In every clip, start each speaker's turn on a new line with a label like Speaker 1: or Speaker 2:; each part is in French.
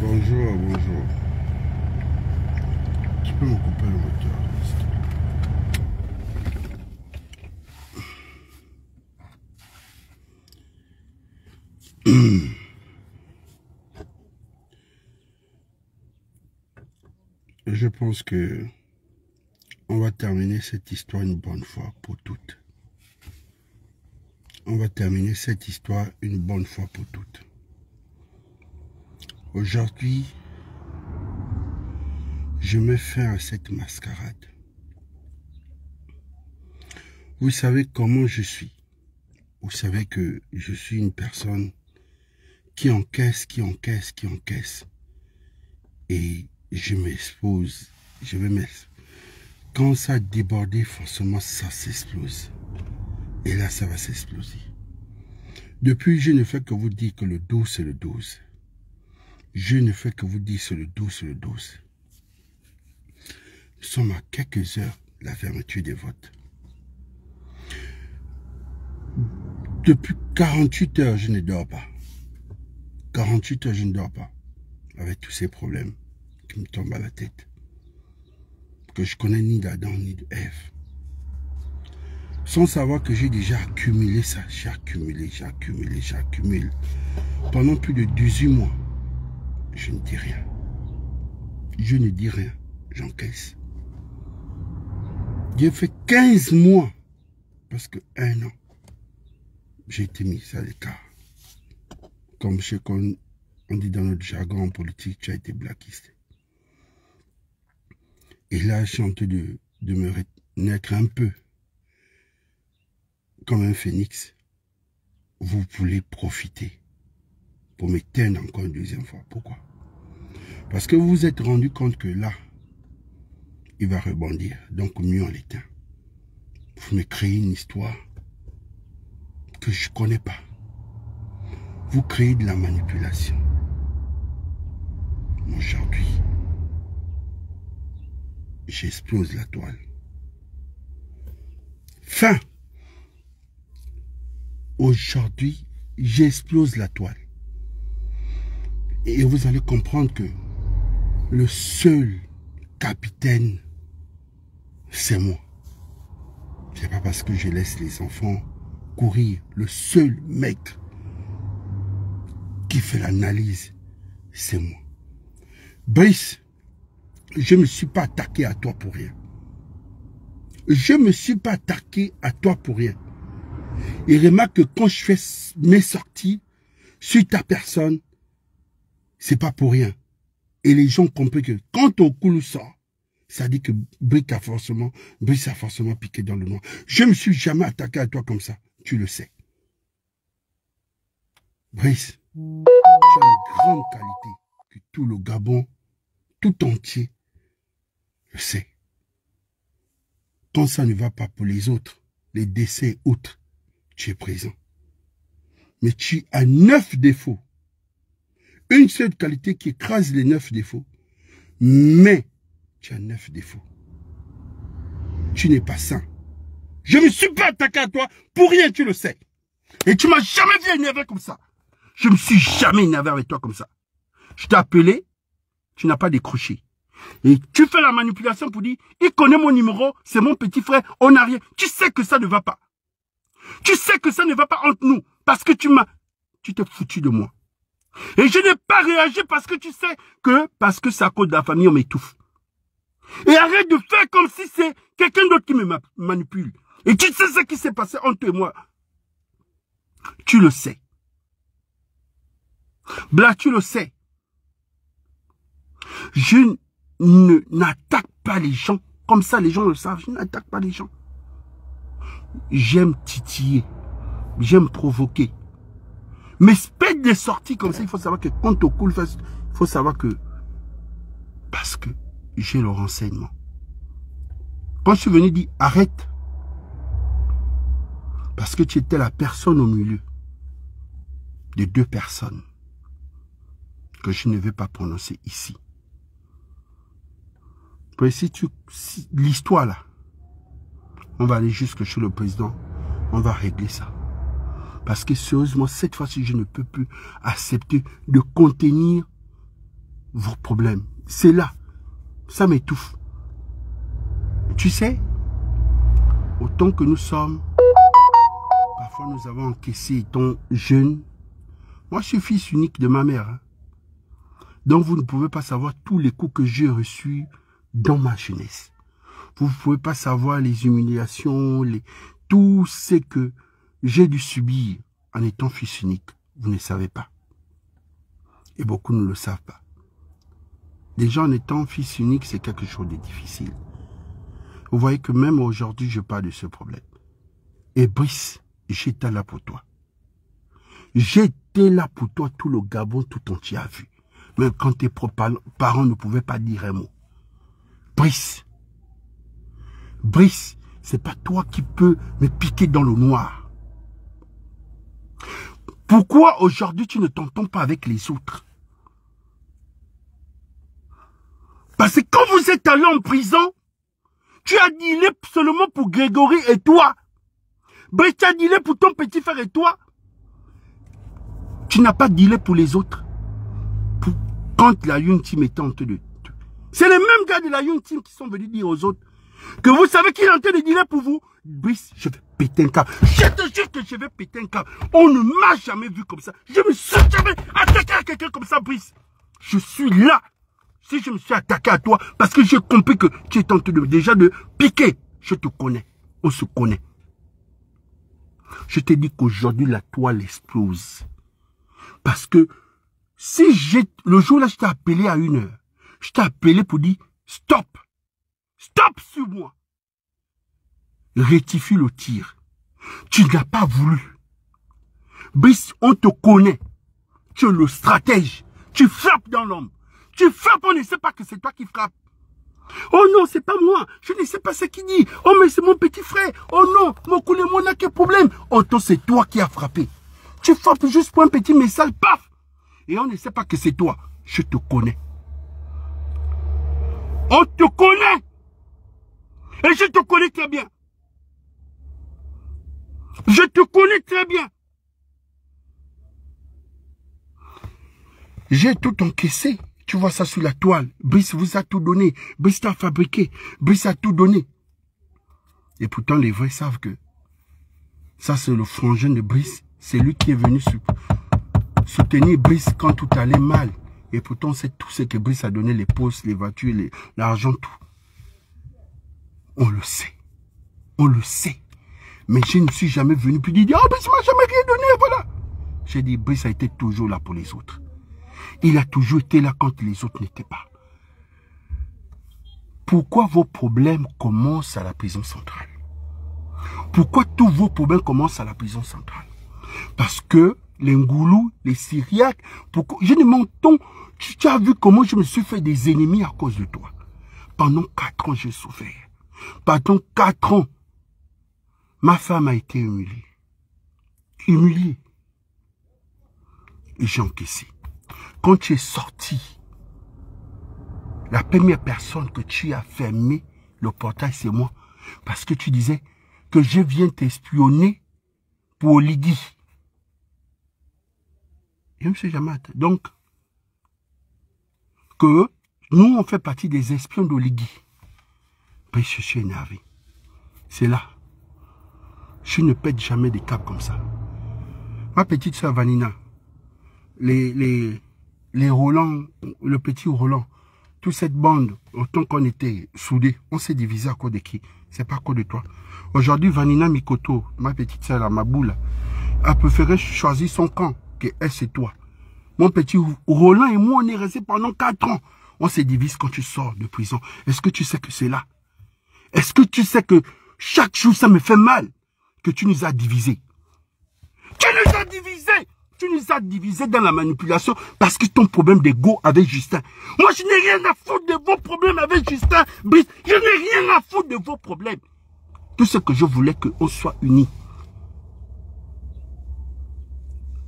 Speaker 1: Bonjour, bonjour. Tu peux me couper le moteur, s'il te plaît. Je pense que on va terminer cette histoire une bonne fois pour toutes. On va terminer cette histoire une bonne fois pour toutes. Aujourd'hui, je mets fin à cette mascarade. Vous savez comment je suis. Vous savez que je suis une personne qui encaisse. Et je m'expose. Quand ça a débordé, forcément, ça s'explose. Et là, ça va s'exploser. Depuis, je ne fais que vous dire que le 12, c'est le 12. Je ne fais que vous dire c'est le 12, c'est le 12. Nous sommes à quelques heures de la fermeture des votes. Depuis 48 heures, je ne dors pas. 48 heures, je ne dors pas. Avec tous ces problèmes qui me tombent à la tête. Que je connais ni d'Adam ni d'Ève. Sans savoir que j'ai déjà accumulé ça. J'accumule. Pendant plus de 18 mois, je ne dis rien. Je ne dis rien. J'encaisse. J'ai fait 15 mois. Parce que 1 an, j'ai été mis à l'écart. Comme on dit dans notre jargon politique, tu as été blacklisté. Et là, je suis en train de me renaître un peu. Comme un phénix. Vous voulez profiter pour m'éteindre encore une deuxième fois. Pourquoi? Parce que vous vous êtes rendu compte que là, il va rebondir. Donc mieux on l'éteint. Vous me créez une histoire que je ne connais pas. Vous créez de la manipulation. Aujourd'hui, j'explose la toile. Fin. Aujourd'hui, j'explose la toile. Et vous allez comprendre que le seul capitaine, c'est moi. C'est pas parce que je laisse les enfants courir. Le seul mec qui fait l'analyse, c'est moi. Brice, je ne me suis pas attaqué à toi pour rien. Je ne me suis pas attaqué à toi pour rien. Et remarque que quand je fais mes sorties sur ta personne, c'est pas pour rien. Et les gens comprennent que quand ton coulou sort, ça dit que Brice a forcément piqué dans le noir. Je ne me suis jamais attaqué à toi comme ça. Tu le sais. Brice, tu as une grande qualité que tout le Gabon, tout entier, le sait. Quand ça ne va pas pour les autres, les décès autres, tu es présent. Mais tu as 9 défauts. Une seule qualité qui écrase les 9 défauts. Mais tu as 9 défauts. Tu n'es pas sain. Je ne me suis pas attaqué à toi pour rien, tu le sais. Et tu m'as jamais vu énervé comme ça. Je ne me suis jamais énervé avec toi comme ça. Je t'ai appelé, tu n'as pas décroché. Et tu fais la manipulation pour dire, il connaît mon numéro, c'est mon petit frère, on n'a rien. Tu sais que ça ne va pas. Tu sais que ça ne va pas entre nous. Parce que tu t'es foutu de moi. Et je n'ai pas réagi parce que tu sais parce que c'est à cause de la famille, on m'étouffe. Et arrête de faire comme si c'est quelqu'un d'autre qui me manipule. Et tu sais ce qui s'est passé entre toi et moi. Tu le sais. Bla, tu le sais. Je n'attaque pas les gens. Comme ça, les gens le savent. Je n'attaque pas les gens. J'aime titiller. J'aime provoquer. Mais spectre des sorties comme ça, il faut savoir que quand au cool, il faut savoir que... Parce que j'ai le renseignement. Quand je suis venu dire arrête. Parce que tu étais la personne au milieu de 2 personnes que je ne vais pas prononcer ici. Si l'histoire là, on va aller jusque chez le président, on va régler ça. Parce que sérieusement, cette fois-ci, je ne peux plus accepter de contenir vos problèmes. C'est là. Ça m'étouffe. Tu sais, autant que nous sommes, parfois nous avons encaissé étant jeunes. Moi, je suis fils unique de ma mère. Hein. Donc, vous ne pouvez pas savoir tous les coups que j'ai reçus dans ma jeunesse. Vous ne pouvez pas savoir les humiliations, tout ce que j'ai dû subir en étant fils unique. Vous ne savez pas. Et beaucoup ne le savent pas. Déjà, en étant fils unique, c'est quelque chose de difficile. Vous voyez que même aujourd'hui, je parle de ce problème. Et Brice, j'étais là pour toi. J'étais là pour toi, tout le Gabon, tout entier a vu. Même quand tes parents ne pouvaient pas dire un mot. Brice, c'est pas toi qui peux me piquer dans le noir. Pourquoi aujourd'hui tu ne t'entends pas avec les autres? Parce que quand vous êtes allé en prison, tu as dealé seulement pour Grégory et toi. Brice, tu as dealé pour ton petit frère et toi. Tu n'as pas dealé pour les autres. Quand la Young Team était en train de... C'est les mêmes gars de la Young Team qui sont venus dire aux autres que vous savez qu'il est en train de dealer pour vous. Brice, je vais péter un câble. Je te jure que je vais péter un câble. On ne m'a jamais vu comme ça. Je me suis jamais attaqué à quelqu'un comme ça, Brice. Je suis là. Si je me suis attaqué à toi, parce que j'ai compris que tu es en train déjà de piquer. Je te connais. On se connaît. Je te dis qu'aujourd'hui, la toile explose. Parce que si le jour-là, je t'ai appelé à 1h, je t'ai appelé pour dire stop. Stop sur moi. Rectifie le tir. Tu n'as pas voulu. Brice, on te connaît. Tu es le stratège. Tu frappes dans l'ombre. Tu frappes, on ne sait pas que c'est toi qui frappes. Oh non, c'est pas moi. Je ne sais pas ce qu'il dit. Oh mais c'est mon petit frère. Oh non, mon coulé, mon a quel problème. Oh toi, c'est toi qui as frappé. Tu frappes juste pour un petit message, paf. Et on ne sait pas que c'est toi. Je te connais. On te connaît. Et je te connais très bien. Je te connais très bien. J'ai tout encaissé. Tu vois ça sur la toile. Brice vous a tout donné. Brice t'a fabriqué. Brice a tout donné. Et pourtant, les vrais savent que ça, c'est le frangin de Brice. C'est lui qui est venu soutenir Brice quand tout allait mal. Et pourtant, c'est tout ce que Brice a donné, les postes, les voitures, l'argent, tout. On le sait. On le sait. Mais je ne suis jamais venu puis dire, oh, Brice m'a jamais rien donné, voilà. J'ai dit, Brice a été toujours là pour les autres. Il a toujours été là quand les autres n'étaient pas. Pourquoi vos problèmes commencent à la prison centrale? Pourquoi tous vos problèmes commencent à la prison centrale? Parce que les Ngoulous, les Syriaques, je ne m'entends. Tu as vu comment je me suis fait des ennemis à cause de toi. Pendant 4 ans, j'ai souffert. Pendant 4 ans, ma femme a été humiliée. Humiliée. Et j'ai encaissé. Quand tu es sorti, la première personne que tu as fermé le portail, c'est moi. Parce que tu disais que je viens t'espionner pour Lydie. Je me suis jamais attendu. Donc, que nous, on fait partie des espions d'Oligui. Ben, je suis énervé. C'est là. Je ne pète jamais des câbles comme ça. Ma petite soeur Vanina, les Roland, le petit Roland, toute cette bande, autant qu'on était soudés, on s'est divisé à cause de qui? C'est pas à cause de toi. Aujourd'hui, Vanina Mikoto, ma petite soeur, ma boule, a préféré choisir son camp que elle, c'est toi. Mon petit Roland et moi, on est restés pendant 4 ans. On se divise quand tu sors de prison. Est-ce que tu sais que c'est là? Est-ce que tu sais que chaque jour, ça me fait mal que tu nous as divisés? Tu nous as divisés! Tu nous as divisés dans la manipulation parce que ton problème d'ego avec Justin. Moi, je n'ai rien à foutre de vos problèmes avec Justin. Brice, je n'ai rien à foutre de vos problèmes. Tout ce que je voulais, qu'on soit unis.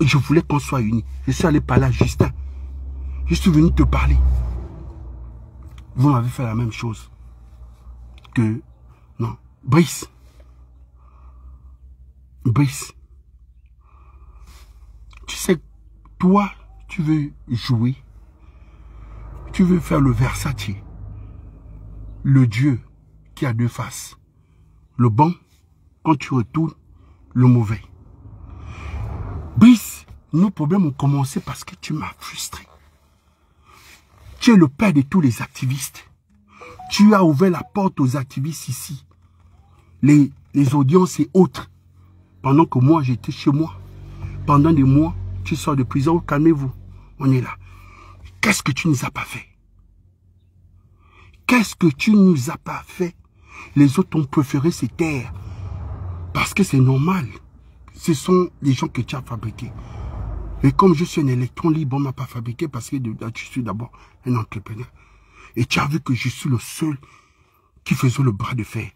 Speaker 1: Je voulais qu'on soit unis. Je suis allé parler à Justin. Je suis venu te parler. Vous m'avez fait la même chose. Que... Non. Brice. Brice. Tu sais, toi, tu veux jouer. Tu veux faire le Versace, le Dieu qui a deux faces. Le bon, quand tu retournes, le mauvais. Brice, nos problèmes ont commencé parce que tu m'as frustré. Tu es le père de tous les activistes. Tu as ouvert la porte aux activistes ici. Les audiences et autres. Pendant que moi, j'étais chez moi. Pendant des mois, tu sors de prison, calmez-vous. On est là. Qu'est-ce que tu nous as pas fait? Qu'est-ce que tu nous as pas fait? Les autres ont préféré se taire. Parce que c'est normal. Ce sont les gens que tu as fabriqués. Et comme je suis un électron libre, on ne m'a pas fabriqué parce que je suis d'abord un entrepreneur. Et tu as vu que je suis le seul qui faisait le bras de fer.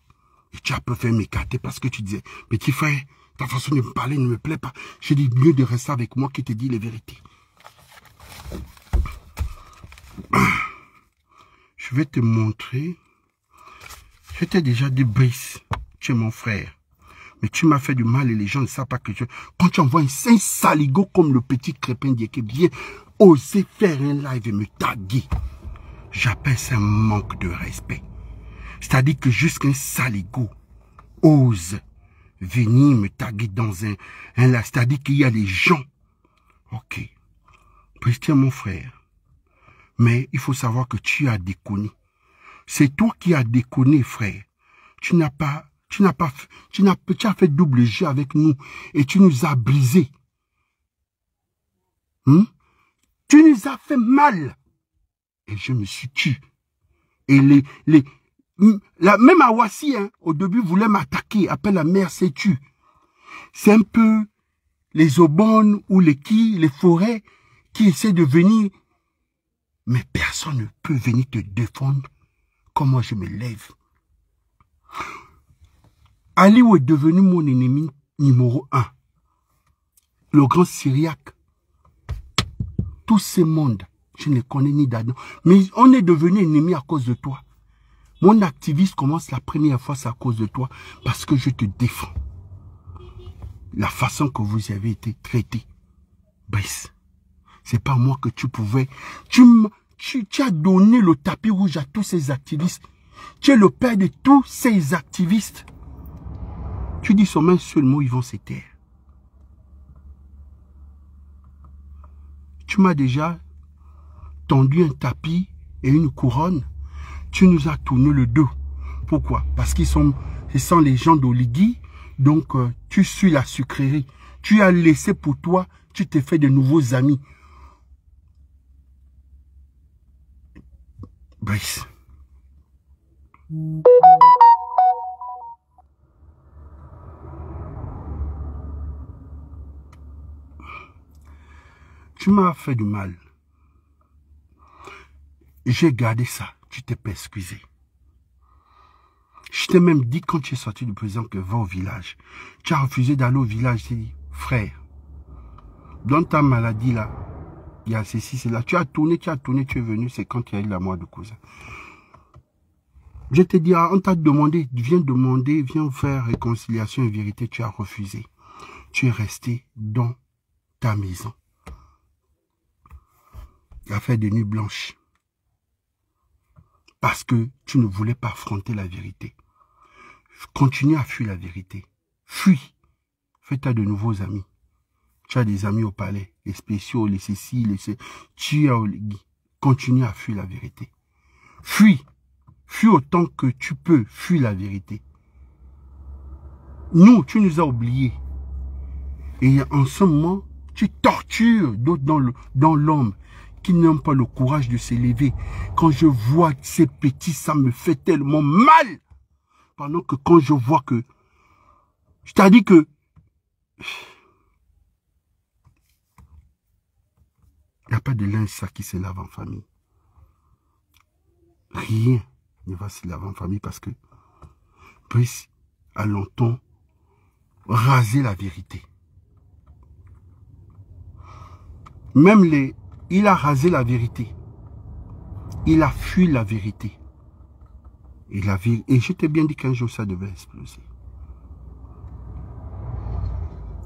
Speaker 1: Et tu as préféré m'écarter parce que tu disais, petit frère, ta façon de me parler ne me plaît pas. J'ai dit mieux de rester avec moi qui te dit les vérités. Je vais te montrer. Je t'ai déjà dit, Brice, tu es mon frère. Mais tu m'as fait du mal et les gens ne savent pas que je... Quand tu envoies un saligo comme le petit crépin qui vient oser faire un live et me taguer, j'appelle ça un manque de respect. C'est-à-dire que jusqu'un saligo ose venir me taguer dans un live. C'est-à-dire qu'il y a des gens. Ok. Brice, tu es mon frère. Mais il faut savoir que tu as déconné. C'est toi qui as déconné, frère. Tu as fait double jeu avec nous et tu nous as brisé. Tu nous as fait mal. Et je me suis tué. Et même Awassi, au début, voulait m'attaquer. Après, la mère s'est tue. C'est un peu les Obones ou les forêts qui essaient de venir. Mais personne ne peut venir te défendre comme moi je me lève. Aliou est devenu mon ennemi numéro 1. Le grand Syriaque. Tous ces mondes, je ne connais ni d'Adam. Mais on est devenu ennemi à cause de toi. Mon activiste commence la première fois, c'est à cause de toi. Parce que je te défends. La façon que vous avez été traité. Brice, c'est pas moi que tu pouvais... Tu as donné le tapis rouge à tous ces activistes. Tu es le père de tous ces activistes. Tu dis seulement un seul mot, ils vont se taire. Tu m'as déjà tendu un tapis et une couronne. Tu nous as tourné le dos. Pourquoi? Parce ce sont les gens d'Oligui. Donc, tu suis la sucrerie. Tu as laissé pour toi, tu t'es fait de nouveaux amis. Brice. Tu m'as fait du mal. J'ai gardé ça. Tu t'es pas excusé. Je t'ai même dit quand tu es sorti du prison que va au village. Tu as refusé d'aller au village. Je t'ai dit, frère, dans ta maladie là, il y a ceci, c'est là. Tu as tourné, tu es venu. C'est quand il y a eu la mort de cousin. Je t'ai dit, on t'a demandé, viens faire réconciliation et vérité. Tu as refusé. Tu es resté dans ta maison. À faire des nuits blanches. Parce que tu ne voulais pas affronter la vérité. Continue à fuir la vérité. Fuis. Fais-toi de nouveaux amis. Tu as des amis au palais, les spéciaux, les céciles, tu as continue à fuir la vérité. Fuis. Fuis autant que tu peux. Fuis la vérité. Nous, tu nous as oubliés. Et en ce moment, tu tortures d'autres dans l'homme qui n'ont pas le courage de s'élever. Quand je vois ces petits, ça me fait tellement mal. Pendant que quand je vois que... Je t'ai dit que... Il n'y a pas de linge ça qui se lave en famille. Rien ne va se laver en famille parce que Brice a longtemps rasé la vérité. Même il a rasé la vérité. Il a fui la vérité. Et je t'ai bien dit qu'un jour ça devait exploser.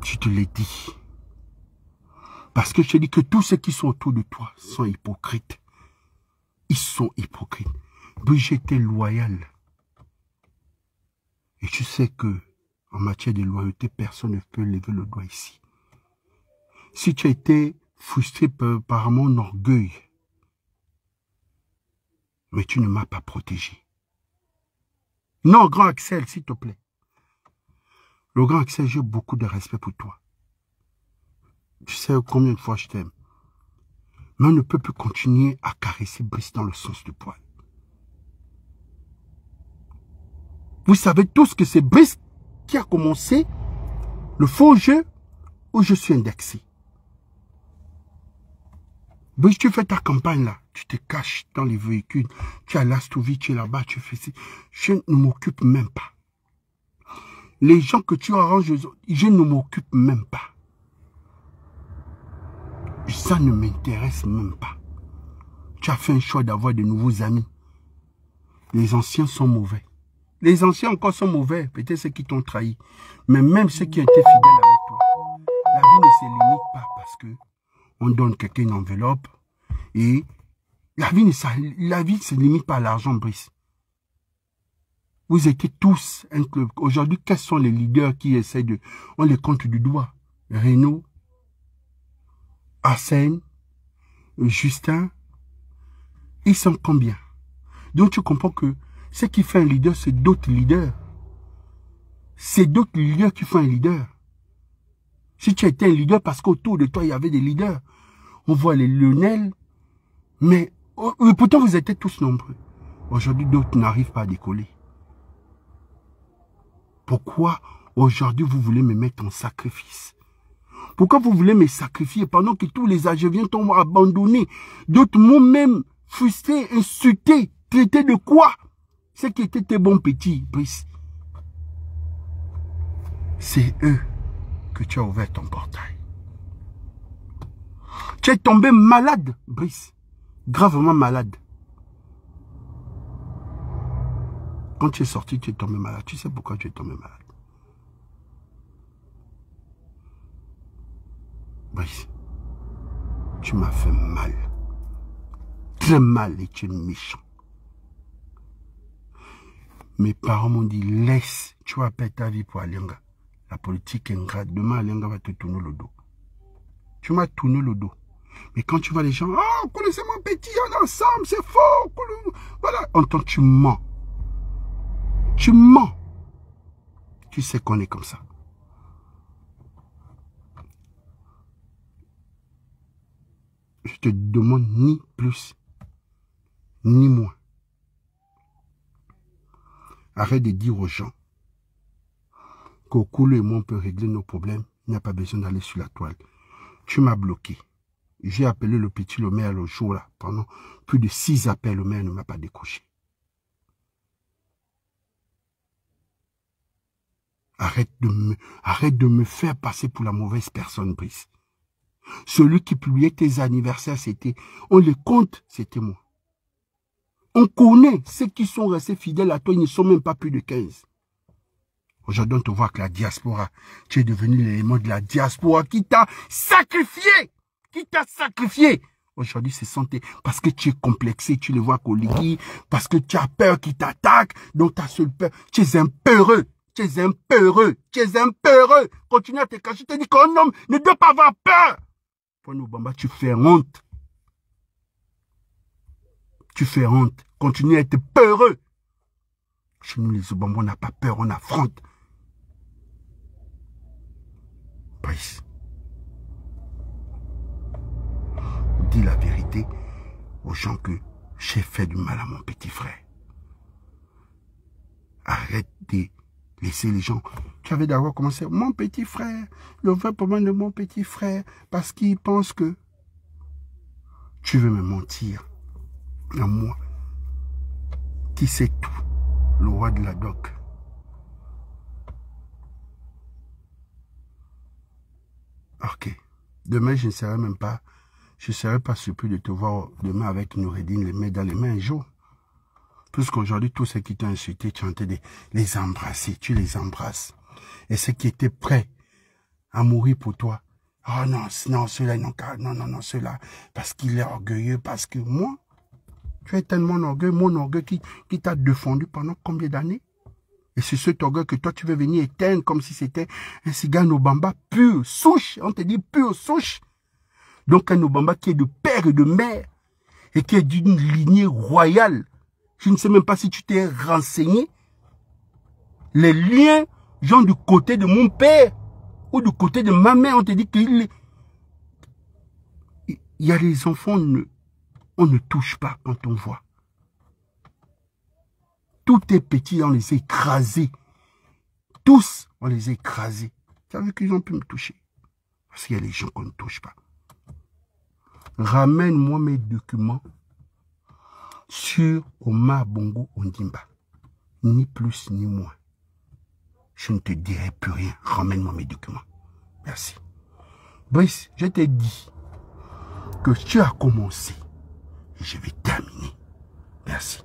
Speaker 1: Je te l'ai dit. Parce que je te dis que tous ceux qui sont autour de toi sont hypocrites. Ils sont hypocrites. Brice, j'étais loyal. Et tu sais que, en matière de loyauté, personne ne peut lever le doigt ici. Si tu as été frustré par mon orgueil, mais tu ne m'as pas protégé. Non, grand Axel, s'il te plaît. Le grand Axel, j'ai beaucoup de respect pour toi. Tu sais combien de fois je t'aime. Mais on ne peut plus continuer à caresser Brice dans le sens du poil. Vous savez tous que c'est Brice qui a commencé le faux jeu où je suis indexé. Brice, tu fais ta campagne là, tu te caches dans les véhicules, tu as l'Astovie, tu es là-bas, tu fais ça. Je ne m'occupe même pas. Les gens que tu arranges, je ne m'occupe même pas. Ça ne m'intéresse même pas. Tu as fait un choix d'avoir de nouveaux amis. Les anciens sont mauvais. Les anciens encore sont mauvais, peut-être ceux qui t'ont trahi. Mais même ceux qui ont été fidèles avec toi, la vie ne se limite pas parce que on donne quelqu'un une enveloppe et la vie ne se limite pas à l'argent, Brice. Vous étiez tous un club. Aujourd'hui, quels sont les leaders qui essaient de... On les compte du doigt. Renaud, Arsène, Justin, ils sont combien? Donc tu comprends que ce qui fait un leader, c'est d'autres leaders. C'est d'autres leaders qui font un leader. Si tu étais un leader, parce qu'autour de toi, il y avait des leaders. On voit les Lionel, mais pourtant vous étiez tous nombreux. Aujourd'hui, d'autres n'arrivent pas à décoller. Pourquoi aujourd'hui vous voulez me mettre en sacrifice? Pourquoi vous voulez me sacrifier pendant que tous les Algériens t'ont abandonné? D'autres m'ont même frustré, insulté, traité de quoi? Ce qui était tes bons petits, Brice. C'est eux que tu as ouvert ton portail. Tu es tombé malade, Brice. Gravement malade. Quand tu es sorti, tu es tombé malade. Tu sais pourquoi tu es tombé malade? Brice, tu m'as fait mal. Très mal et tu es méchant. Mes parents m'ont dit, laisse, tu vas perdre ta vie pour Alianga. La politique est ingrate. Demain, Alianga va te tourner le dos. Tu m'as tourné le dos. Mais quand tu vois les gens, oh, connaissez mon petit, on est ensemble, c'est faux. Voilà, en tant que tu mens. Tu mens. Tu sais qu'on est comme ça. Je te demande ni plus, ni moins. Arrête de dire aux gens qu'Okolo et moi on peut régler nos problèmes. Il n'y a pas besoin d'aller sur la toile. Tu m'as bloqué. J'ai appelé le petit le maire le jour là. Pendant plus de 6 appels, le maire ne m'a pas décroché. Arrête de me faire passer pour la mauvaise personne, Brice. Celui qui publiait tes anniversaires, c'était... On les compte, c'était moi. On connaît ceux qui sont restés fidèles à toi, ils ne sont même pas plus de 15. Aujourd'hui, on te voit que la diaspora, tu es devenu l'élément de la diaspora qui t'a sacrifié. Qui t'a sacrifié. Aujourd'hui, c'est santé. Parce que tu es complexé, tu le vois coliguer, parce que tu as peur qu'ils t'attaquent, donc ta seule peur, tu es un peureux. Tu es un peureux. Tu es un peureux. Continue à te cacher. Je te dis qu'un homme ne doit pas avoir peur. Pour Bamba, tu fais honte. Tu fais honte. Continue à être peureux. Chez nous, les Obamba, on n'a pas peur, on affronte. Brice, dis la vérité aux gens que j'ai fait du mal à mon petit frère. Arrête de laisser les gens. Tu avais d'abord commencé, mon petit frère, le vrai problème de mon petit frère, parce qu'il pense que tu veux me mentir. À moi, qui sait tout, le roi de la doc. Ok. Demain, je ne serai même pas, je ne serai pas surpris de te voir demain avec Noureddine, les mains dans les mains un jour. Puisqu'aujourd'hui, tous ceux qui t'ont insulté, tu es en train de les embrasser, tu les embrasses. Et ceux qui étaient prêts à mourir pour toi, oh non, non, ceux-là, non, non, ceux-là, parce qu'il est orgueilleux, parce que moi, Tu es tellement mon orgueil qui t'a défendu pendant combien d'années? Et c'est cet orgueil que toi, tu veux venir éteindre comme si c'était un cigare Nobamba pur, souche. On te dit pur, souche. Donc un Nobamba qui est de père et de mère et qui est d'une lignée royale. Je ne sais même pas si tu t'es renseigné. Les liens, genre du côté de mon père ou du côté de ma mère, on te dit qu'il est... Il y a les enfants, on ne touche pas quand on voit. Tout est petit, on les a écrasés. Tous, on les a écrasés. Ça veut dire qu'ils ont pu me toucher. Parce qu'il y a des gens qu'on ne touche pas. Ramène-moi mes documents sur Omar Bongo Ondimba. Ni plus ni moins. Je ne te dirai plus rien. Ramène-moi mes documents. Merci. Brice, je t'ai dit que tu as commencé. Et je vais terminer. Merci.